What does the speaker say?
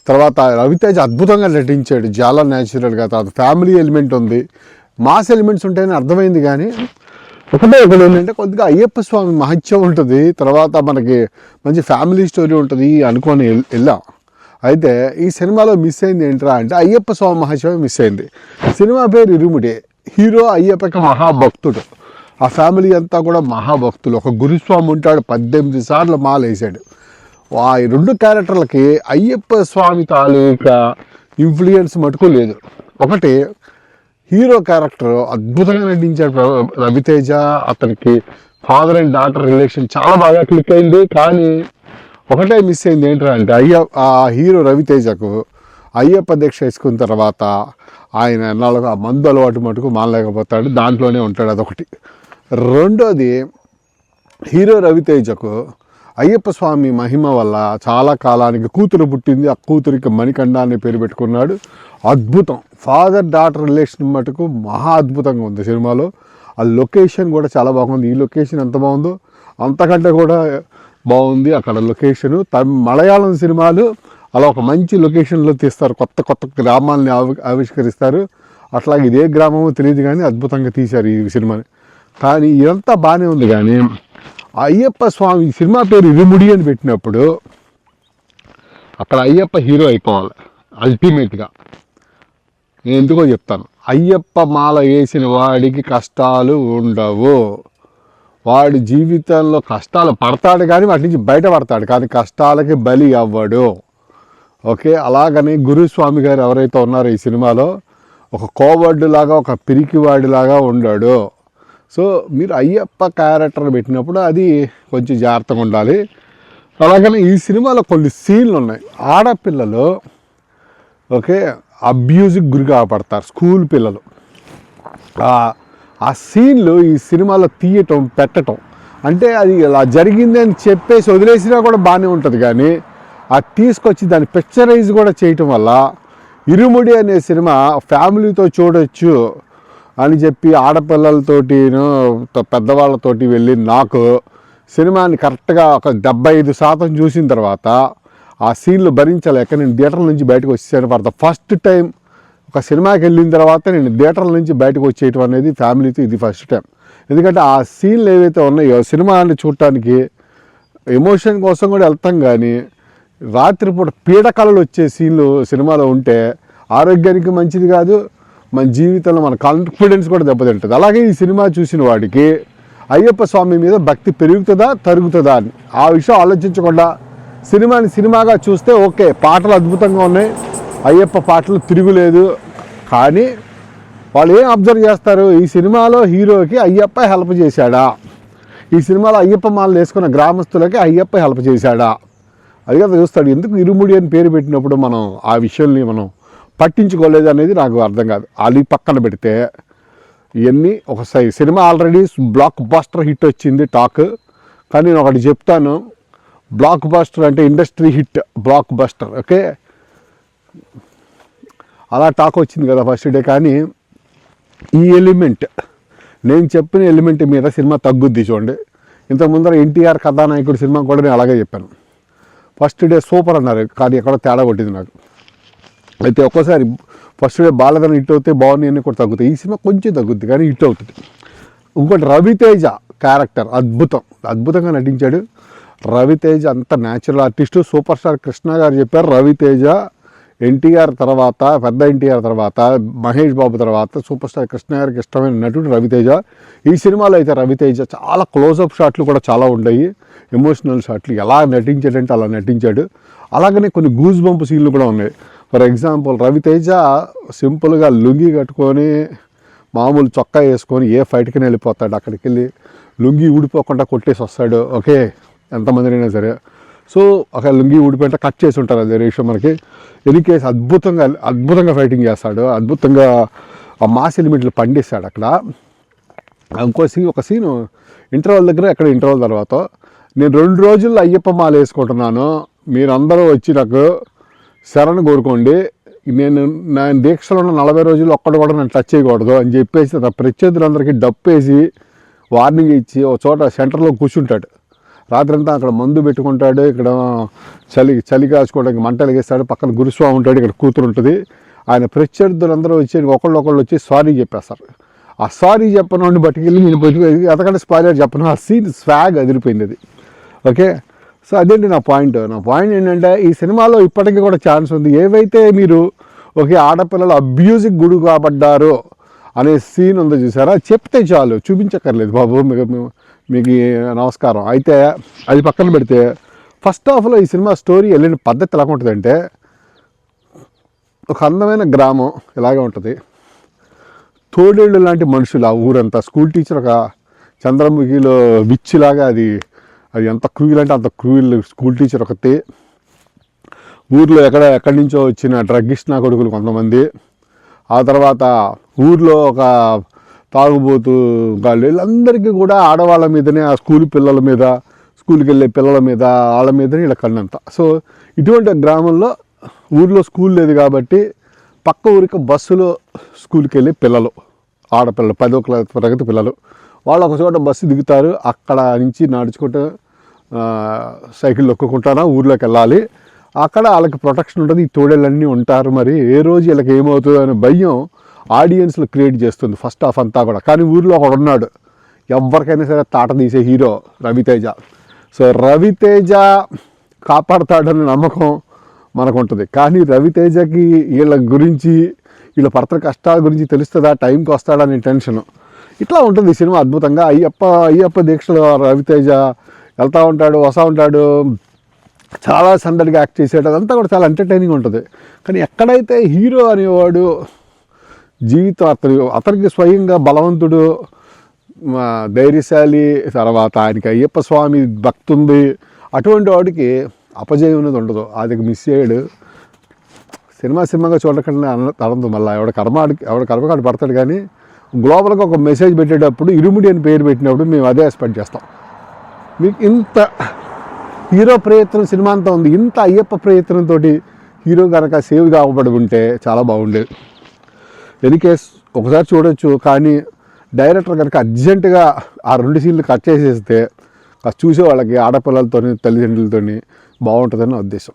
తర్వాత రవితేజ అద్భుతంగా నటించాడు, చాలా న్యాచురల్గా. తర్వాత ఫ్యామిలీ ఎలిమెంట్ ఉంది, మాస్ ఎలిమెంట్స్ ఉంటాయని అర్థమైంది. కానీ ఒకటే ఏంటంటే కొద్దిగా అయ్యప్ప స్వామి మహత్యం ఉంటుంది, తర్వాత మనకి మంచి ఫ్యామిలీ స్టోరీ ఉంటుంది అనుకొని వెళ్ళాం. అయితే ఈ సినిమాలో మిస్ అయింది ఏంట్రా అంటే అయ్యప్ప స్వామి మహత్యమే మిస్ అయింది. సినిమా పేరు ఇరుముడి, హీరో అయ్యప్పకి మహాభక్తుడు, ఆ ఫ్యామిలీ అంతా కూడా మహాభక్తులు. ఒక గురుస్వామి ఉంటాడు, 18 సార్లు మాల వేసాడు. ఆ 2 క్యారెక్టర్లకి అయ్యప్ప స్వామి తాలూకా ఇన్ఫ్లుయెన్స్ మటుకు లేదు. ఒకటి హీరో క్యారెక్టర్ అద్భుతంగా నటించాడు రవితేజ, అతనికి ఫాదర్ అండ్ డాటర్ రిలేషన్ చాలా బాగా క్లిక్ అయింది. కానీ ఒకటే మిస్ అయింది ఏంటంటే ఆ హీరో రవితేజకు అయ్యప్ప దీక్ష వేసుకున్న తర్వాత ఆయన ఎన్నాళ్ళకు ఆ మందు అలవాటు మటుకు మానలేకపోతాడు, దాంట్లోనే ఉంటాడు, అదొకటి. రెండోది హీరో రవితేజకు అయ్యప్ప స్వామి మహిమ వల్ల చాలా కాలానికి కూతురు పుట్టింది, ఆ కూతురికి మణికంఠ అనే పేరు పెట్టుకున్నాడు. అద్భుతం, ఫాదర్ డాటర్ రిలేషన్ మటుకు మహా అద్భుతంగా ఉంది సినిమాలో. ఆ లొకేషన్ కూడా చాలా బాగుంది, ఈ లొకేషన్ ఎంత బాగుందో అంతకంటే కూడా బాగుంది అక్కడ లొకేషను. మలయాళం సినిమాలు అలా ఒక మంచి లొకేషన్లో తీస్తారు, కొత్త కొత్త గ్రామాలని ఆవిష్కరిస్తారు. అట్లాగే ఇదే గ్రామమో తెలియదు కానీ అద్భుతంగా తీశారు ఈ సినిమాని. కానీ ఇదంతా బాగానే ఉంది. కానీ అయ్యప్ప స్వామి సినిమా పేరు ఇరుముడి అని పెట్టినప్పుడు అక్కడ అయ్యప్ప హీరో అయిపోవాలి అల్టిమేట్గా. నేను ఎందుకో చెప్తాను. అయ్యప్ప మాల వేసిన వాడికి కష్టాలు ఉండవు, వాడి జీవితంలో కష్టాలు పడతాడు కానీ వాటి నుంచి బయటపడతాడు, కానీ కష్టాలకి బలి అవ్వడు. ఓకే, అలాగని గురుస్వామి గారు ఎవరైతే ఉన్నారో ఈ సినిమాలో ఒక కోవర్డ్ లాగా, ఒక పిరికివాడిలాగా ఉండాడు. సో మీరు అయ్యప్ప క్యారెక్టర్ పెట్టినప్పుడు అది కొంచెం జాగ్రత్తగా ఉండాలి. అలాగని ఈ సినిమాలో కొన్ని సీన్లు ఉన్నాయి, ఆడపిల్లలు ఓకే అబ్యూజ్కి గురి కాబడతారు, స్కూల్ పిల్లలు. ఆ సీన్లు ఈ సినిమాలో తీయటం పెట్టడం అంటే అది ఇలా జరిగింది అని చెప్పేసి వదిలేసినా కూడా బాగానే ఉంటుంది. కానీ ఆ తీసుకొచ్చి దాన్ని పిక్చరైజ్ కూడా చేయటం వల్ల ఇరుముడి అనే సినిమా ఫ్యామిలీతో చూడొచ్చు అని చెప్పి ఆడపిల్లలతోటి పెద్దవాళ్ళతోటి వెళ్ళి నాకు సినిమాని కరెక్ట్గా ఒక 75% చూసిన తర్వాత ఆ సీన్లు భరించలేక నేను థియేటర్ నుంచి బయటకు వచ్చేసాను. ఫర్ ద ఫస్ట్ టైం ఒక సినిమాకి వెళ్ళిన తర్వాత నేను థియేటర్ల నుంచి బయటకు వచ్చేయటం అనేది ఫ్యామిలీతో ఇది ఫస్ట్ టైం. ఎందుకంటే ఆ సీన్లు ఏవైతే ఉన్నాయో సినిమాని చూడటానికి ఎమోషన్ కోసం కూడా వెళ్తాం, కానీ రాత్రిపూట పీడకలలు వచ్చే సీన్లు సినిమాలో ఉంటే ఆరోగ్యానికి మంచిది కాదు, మన జీవితంలో మన కాన్ఫిడెన్స్ కూడా దెబ్బతింటుంది. అలాగే ఈ సినిమా చూసిన వాడికి అయ్యప్ప స్వామి మీద భక్తి పెరుగుతుందా తరుగుతుందా అని ఆ విషయం ఆలోచించకుండా సినిమాని సినిమాగా చూస్తే ఓకే, పాటలు అద్భుతంగా ఉన్నాయి, అయ్యప్ప పాటలు తిరుగులేదు. కానీ వాళ్ళు ఏం అబ్జర్వ్ చేస్తారు, ఈ సినిమాలో హీరోకి అయ్యప్ప హెల్ప్ చేశాడా, ఈ సినిమాలో అయ్యప్ప మాలలు వేసుకున్న గ్రామస్తులకి అయ్యప్ప హెల్ప్ చేశాడా, అది కదా చూస్తాడు. ఎందుకు ఇరుముడి అని పేరు పెట్టినప్పుడు మనం ఆ విషయాల్ని మనం పట్టించుకోలేదు అనేది నాకు అర్థం కాదు. అది పక్కన పెడితే ఇవన్నీ ఒకసారి cinema already block buster hit వచ్చింది టాక్. కానీ నేను ఒకటి చెప్తాను, బ్లాక్ బస్టర్ అంటే industry hit, block buster okay, అలా టాక్ వచ్చింది కదా ఫస్ట్ డే. కానీ ఈ ఎలిమెంట్, నేను చెప్పిన ఎలిమెంట్ మీద సినిమా తగ్గుద్ది చూడండి. ఇంతకుముందర ఎన్టీఆర్ కథానాయకుడు సినిమా కూడా నేను అలాగే చెప్పాను, ఫస్ట్ డే సూపర్ అన్నారు, కానీ ఎక్కడో తేడా కొట్టింది నాకు. అయితే ఒక్కోసారి ఫస్ట్ డే బాలధన హిట్ అవుతే బాగున్నాయి అన్నీ కూడా తగ్గుతాయి, ఈ సినిమా కొంచెం తగ్గుద్ది కానీ హిట్ అవుతుంది. ఇంకోటి రవితేజ క్యారెక్టర్ అద్భుతంగా నటించాడు. రవితేజ అంత natural artist. Super star Krishna గారు చెప్పారు రవితేజ ఎన్టీఆర్ తర్వాత, పెద్ద ఎన్టీఆర్ తర్వాత, మహేష్ బాబు తర్వాత సూపర్ స్టార్ కృష్ణ గారికి ఇష్టమైన నటుడు రవితేజ. ఈ సినిమాలో అయితే రవితేజ చాలా క్లోజప్ షాట్లు కూడా చాలా ఉన్నాయి, ఎమోషనల్ షాట్లు. ఎలా నటించాడంటే అలా నటించాడు. అలాగనే కొన్ని గూజ్ బంప్ సీన్లు కూడా ఉన్నాయి. ఫర్ ఎగ్జాంపుల్ రవితేజ సింపుల్గా లుంగి కట్టుకొని మామూలు చొక్కా వేసుకొని ఏ ఫైట్కి వెళ్ళిపోతాడు, అక్కడికి వెళ్ళి లుంగి ఊడిపోకుండా కొట్టేసి వస్తాడు. ఓకే, ఎంతమందినైనా సరే. సో ఒక లుంగి ఊడిపోయింటే కట్ చేసి ఉంటారు, అదే విషయం మనకి. ఎనీ కేసు అద్భుతంగా ఫైటింగ్ చేస్తాడు, అద్భుతంగా ఆ మాస్ ఎలిమెంట్లు పండిస్తాడు అక్కడ. ఒక సీను ఇంటర్వల్ దగ్గర, ఎక్కడ ఇంటర్వల్ తర్వాత, నేను 2 రోజుల్లో అయ్యప్ప మాల వేసుకుంటున్నాను, మీరందరూ వచ్చి నాకు శరణు కోరుకోండి, నా దీక్షలో ఉన్న 40 రోజులు ఒక్కడు కూడా నన్ను టచ్ చేయకూడదు అని చెప్పేసి ప్రత్యర్థులందరికీ డప్పేసి వార్నింగ్ ఇచ్చి ఒక చోట సెంటర్లో కూర్చుంటాడు. రాత్రంతా అక్కడ మందు పెట్టుకుంటాడు, ఇక్కడ చలి కాచుకోవడానికి మంటలు వేస్తాడు, పక్కన గురుస్వామి ఉంటాడు, ఇక్కడ కూతురు ఉంటుంది. ఆయన ప్రత్యర్థులందరూ వచ్చి ఒకళ్ళు వచ్చి సారీ చెప్పేస్తారు. ఆ సారీ చెప్పను బట్టుకెళ్ళి నేను ఎంతకంటే స్పాయిలర్ చెప్పను, ఆ సీన్ స్వాగ్ అదిరిపోయింది అది. ఓకే, సో అదేంటి నా పాయింట్ ఏంటంటే ఈ సినిమాలో ఇప్పటికీ కూడా ఛాన్స్ ఉంది. ఏవైతే మీరు ఆడపిల్లలు అబ్యూజ్కి గురి కాబడ్డారో అనే సీన్ ఉందో చూసారా, చెప్తే చాలు, చూపించక్కర్లేదు బాబు, మీకు నమస్కారం. అయితే అది పక్కన పెడితే ఫస్ట్ హాఫ్లో ఈ సినిమా స్టోరీ వెళ్ళిన పద్ధతి ఎలా ఉంటుందంటే, ఒక అందమైన గ్రామం ఇలాగే ఉంటుంది, తోడేళ్ళు లాంటి మనుషులు ఆ ఊరంతా. స్కూల్ టీచర్ ఒక చంద్రముఖిలో విచ్చిలాగా అది ఎంత క్రూయల్ అంటే అంత క్రూయల్ స్కూల్ టీచర్ ఒకటి. ఊర్లో ఎక్కడి నుంచో వచ్చిన డ్రగ్గిస్ట్ నా కొడుకులు కొంతమంది. ఆ తర్వాత ఊర్లో ఒక తాగుబోతు వాళ్ళు, వీళ్ళందరికీ కూడా ఆడవాళ్ళ మీదనే, ఆ పిల్లల మీద, స్కూల్కి వెళ్ళే పిల్లల మీద, వాళ్ళ మీదనే ఇలా కన్నంత. సో ఇటువంటి గ్రామంలో ఊర్లో స్కూల్ లేదు కాబట్టి పక్క ఊరికి బస్సులో స్కూల్కి వెళ్ళే పిల్లలు, ఆడపిల్లలు, 10వ తరగతి పిల్లలు, వాళ్ళు ఒక చోట బస్సు దిగుతారు. అక్కడ నుంచి నడుచుకుంటూ సైకిల్ తొక్కుకుంటారా ఊర్లోకి వెళ్ళాలి. అక్కడ వాళ్ళకి ప్రొటెక్షన్ ఉంటుంది, ఈ తోడేళ్ళన్నీ ఉంటారు. మరి ఏ రోజు వీళ్ళకి ఏమవుతుందో అనే భయం ఆడియన్స్లో క్రియేట్ చేస్తుంది ఫస్ట్ హాఫ్ అంతా కూడా. కానీ ఊర్లో ఒకడు ఉన్నాడు, ఎవరికైనా సరే తాట తీసే హీరో రవితేజ. సో రవితేజ కాపాడుతాడనే నమ్మకం మనకు ఉంటుంది. కానీ రవితేజకి వీళ్ళ గురించి, వీళ్ళ పడతల కష్టాల గురించి తెలుస్తుందా, టైంకి వస్తాడనే టెన్షను. ఇట్లా ఉంటుంది ఈ సినిమా అద్భుతంగా. అయ్యప్ప దీక్షలో రవితేజ వెళ్తూ ఉంటాడు, వస్తూ ఉంటాడు, చాలా సందడిగా యాక్ట్ చేసాడు. అదంతా కూడా చాలా ఎంటర్టైనింగ్ ఉంటుంది. కానీ ఎక్కడైతే హీరో అనేవాడు జీవితం అతనికి స్వయంగా బలవంతుడు, ధైర్యశాలి, తర్వాత ఆయనకి అయ్యప్ప స్వామి భక్తి ఉంది, అటువంటి వాడికి అపజయం అనేది ఉండదు. అది మిస్ అయ్యాడు. సినిమాగా చూడకుండా తడందు. మళ్ళీ ఎవడ కర్మకాడు పడతాడు. కానీ గ్లోబల్గా ఒక మెసేజ్ పెట్టేటప్పుడు ఇరుముడి అని పేరు పెట్టినప్పుడు మేము అదే ఎక్స్పెక్ట్ చేస్తాం. మీకు ఇంత హీరో ప్రయత్నం సినిమా అంతా ఉంది, ఇంత అయ్యప్ప ప్రయత్నంతో హీరో కనుక సేవ్ కావబడి ఉంటే చాలా బాగుండేది. ఎనీకేస్ ఒకసారి చూడొచ్చు. కానీ డైరెక్టర్ కనుక అర్జెంటుగా ఆ 2 సీన్లు కట్ చేసేస్తే చూసే వాళ్ళకి, ఆడపిల్లలతో, తల్లిదండ్రులతో బాగుంటుందని నా ఉద్దేశం.